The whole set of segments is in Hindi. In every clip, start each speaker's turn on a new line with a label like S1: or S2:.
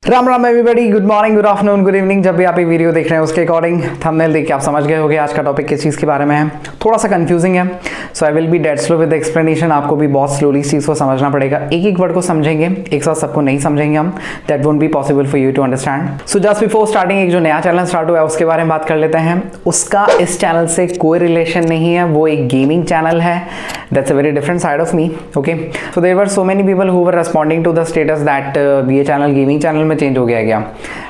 S1: Ram Ram everybody, good morning, good afternoon, good evening. जब भी आप ये वीडियो देख रहे हैं उसके अकॉर्डिंग थंबनेल देख के आप समझ गए होंगे आज का टॉपिक किस चीज़ के बारे में है। थोड़ा सा कंफ्यूजिंग है, so I will be dead slow with explanation. आपको भी बहुत स्लोली इस चीज़ को समझना पड़ेगा, एक एक वर्ड को समझेंगे, एक साथ सबको नहीं समझेंगे हम, that won't be possible for you to understand. So just before starting, एक जो नया चैनल स्टार्ट हुआ है उसके बारे में बात कर लेते हैं। उसका इस चैनल से कोई रिलेशन नहीं है, वो एक गेमिंग चैनल है। That's a very different side of me. Okay, so there were so many people who were responding to the status that ये चैनल गेमिंग चैनल में चेंज हो गया क्या?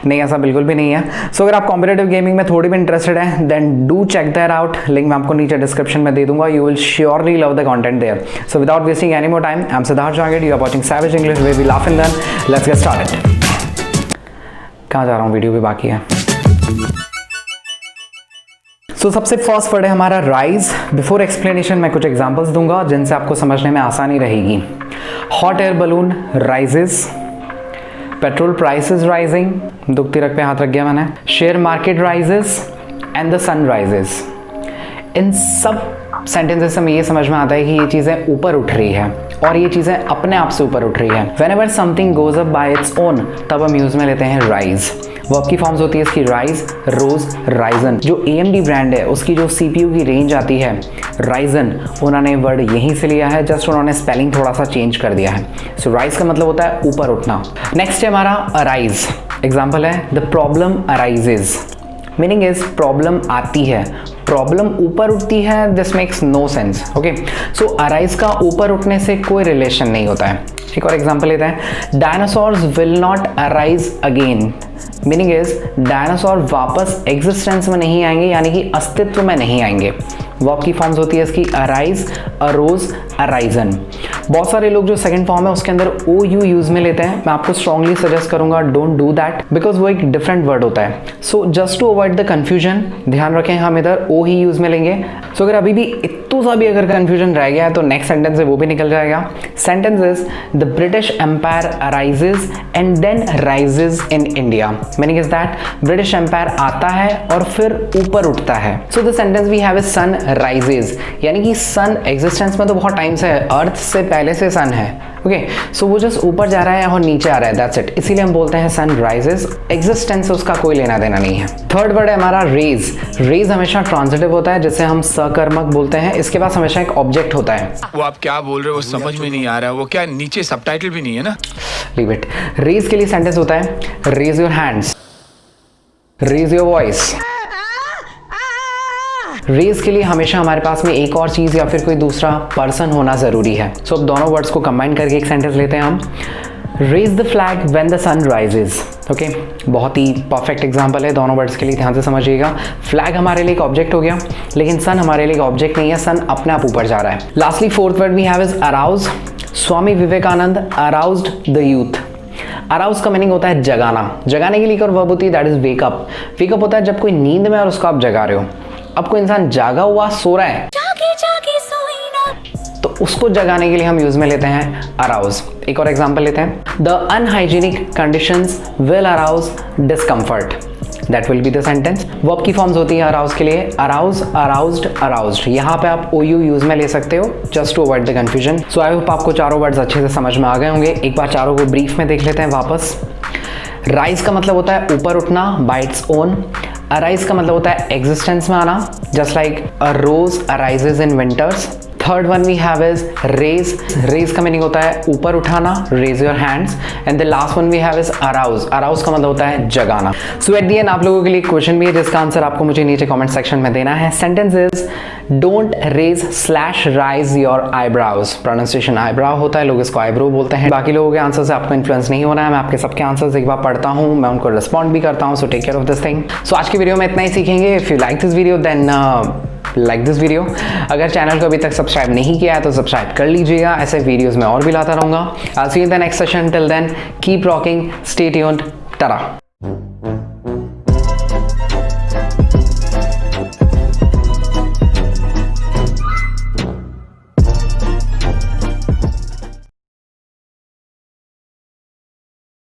S1: नहीं, ऐसा बिल्कुल भी नहीं है। सो अगर आप कॉम्पिटेटिव गेमिंग में थोड़ी भी इंटरेस्टेड है then do check that out. Link मैं आपको नीचे डिस्क्रिप्शन में दे दूंगा। You will surely love the content there. So without wasting any more time, I am Siddharth Jangid, you are watching savage English where we laugh and learn. Let's get started. कहाँ जा रहा हूँ, वीडियो भी बाकी है। सो सबसे फर्स्ट वर्ड है हमारा राइज। बिफोर एक्सप्लेनेशन मैं कुछ एग्जांपल्स दूंगा जिनसे आपको समझने में आसानी रहेगी। Hot air balloon rises, petrol prices rising, दुखती रख पे हाथ रख गया मैंने, share market rises and the sun rises. इन सब सेंटेंसेस से हमें ये समझ में आता है कि ये चीज़ें ऊपर उठ रही है और ये चीज़ें अपने आप से ऊपर उठ रही है। Whenever something goes up by its own, तब हम यूज में लेते हैं राइज। वर्ब की फॉर्म्स होती है इसकी राइज, रोज, राइजन। जो AMD ब्रांड है उसकी जो CPU की रेंज आती है राइजन, उन्होंने वर्ड यहीं से लिया है, जस्ट उन्होंने स्पेलिंग थोड़ा सा चेंज कर दिया है। सो राइज का मतलब होता है ऊपर उठना। नेक्स्ट है हमारा अराइज। एग्जाम्पल है the problem arises, meaning is problem आती है, प्रॉब्लम ऊपर उठती है। This makes no sense. Okay, so arise का ऊपर उठने से कोई रिलेशन नहीं होता है। एक और एग्जांपल लेते हैं, dinosaurs will not arise again, meaning is dinosaur वापस एग्जिस्टेंस में नहीं आएंगे, यानी कि अस्तित्व में नहीं आएंगे। वर्ब की फॉर्म्स होती है इसकी अराइज, अरोज, अराइजन। बहुत सारे लोग जो सेकंड फॉर्म है उसके अंदर ओ यू यूज में लेते हैं। मैं आपको स्ट्रांगली सजेस्ट करूंगा डोंट डू दैट, बिकॉज वो एक डिफरेंट वर्ड होता है। So just to avoid the confusion, ध्यान रखें हम इधर ओ ही यूज में लेंगे। सो अगर अभी भी इतना सा भी अगर कंफ्यूजन रह गया है तो नेक्स्ट सेंटेंस है वो भी निकल जाएगा। Sentence is the British empire arises and then rises in India, meaning is that British empire आता है और फिर ऊपर उठता है। So the sentence we have is sun rises, यानी कि सन एग्जिस्टेंस में तो बहुत टाइम से है, अर्थ से पहले से सन है। ओके, सो वो जस्ट ऊपर जा रहा है और नीचे आ रहा है, दैट्स इट। इसीलिए हम बोलते हैं सन राइजेस, एग्जिस्टेंस से उसका कोई लेना देना नहीं है। थर्ड वर्ड है हमारा रेज। रेज हमेशा ट्रांजिटिव होता है, जिसे हम सकर्मक बोलते हैं। इसके पास हमेशा एक ऑब्जेक्ट होता है।
S2: वो आप क्या बोल रहे हो वो समझ में नहीं आ रहा है, वो क्या नीचे सबटाइटल भी नहीं है ना।
S1: Leave it. रेज के लिए सेंटेंस होता है raise your hands, raise your voice. Raise के लिए हमेशा हमारे पास में एक और चीज या फिर कोई दूसरा पर्सन होना जरूरी है। सो अब दोनों वर्ड्स को कंबाइन करके एक सेंटेंस लेते हैं हम, raise the flag when the sun rises. Okay, बहुत ही परफेक्ट एग्जांपल है दोनों वर्ड्स के लिए, ध्यान से समझिएगा। फ्लैग हमारे लिए एक ऑब्जेक्ट हो गया, लेकिन सन हमारे लिए एक ऑब्जेक्ट नहीं है, सन अपने आप ऊपर जा रहा है। Lastly fourth word we have is arouse. Swami Vivekananda aroused the youth. Arouse का मीनिंग होता है जगाना। जगाने के लिए एक और वर्ब होती है दैट इज वेकअप। वेकअप होता है जब कोई नींद में और उसको आप जगा रहे हो। अब कोई इंसान जागा हुआ सो रहा है, जागे जागे सोई ना, तो उसको जगाने के लिए हम यूज में लेते हैं अराउज। एक और एग्जांपल लेते हैं, the unhygienic conditions will arouse discomfort, that will be the sentence. Verb की फॉर्म्स होती है अराउज के लिए अराउज, अराउज्ड, अराउज्ड। यहाँ पे आप ओ यू यूज में ले सकते हो just to avoid the confusion. So I hope आपको चारों वर्ड्स अच्छे से समझ में आ गए होंगे। एक बार चारों को ब्रीफ में देख लेते हैं वापस। राइज का मतलब होता है ऊपर उठना बाय इट्स ओन। अराइज का मतलब होता है एग्जिस्टेंस में आना, just like a rose arises in winters. Third one we have is raise. Raise का मीनिंग होता है ऊपर उठाना, raise your hands. And the last one we have is arouse. Arouse का मतलब होता है जगाना। सो एट द एंड आप लोगों के लिए क्वेश्चन भी है जिसका आंसर आपको मुझे नीचे कमेंट सेक्शन में देना है। Sentence is don't raise slash rise your eyebrows. Pronunciation eyebrow होता है, लोग इसको आईब्रो बोलते हैं। बाकी लोगों के आंसर से आपको इन्फ्लुएंस नहीं होना है। मैं आपके सबके आंसर्स एक बार पढ़ता हूँ, मैं उनको रिस्पॉन्ड भी करता हूँ। So take care of this thing. So आज की वीडियो में इतना ही सीखेंगे। If you like this video then like this video. अगर चैनल को अभी तक सब्सक्राइब नहीं किया है तो सब्सक्राइब कर लीजिएगा, ऐसे वीडियोस में और भी लाता रहूंगा। I'll see you in the next session. Till then, keep rocking, stay tuned, ta-ra.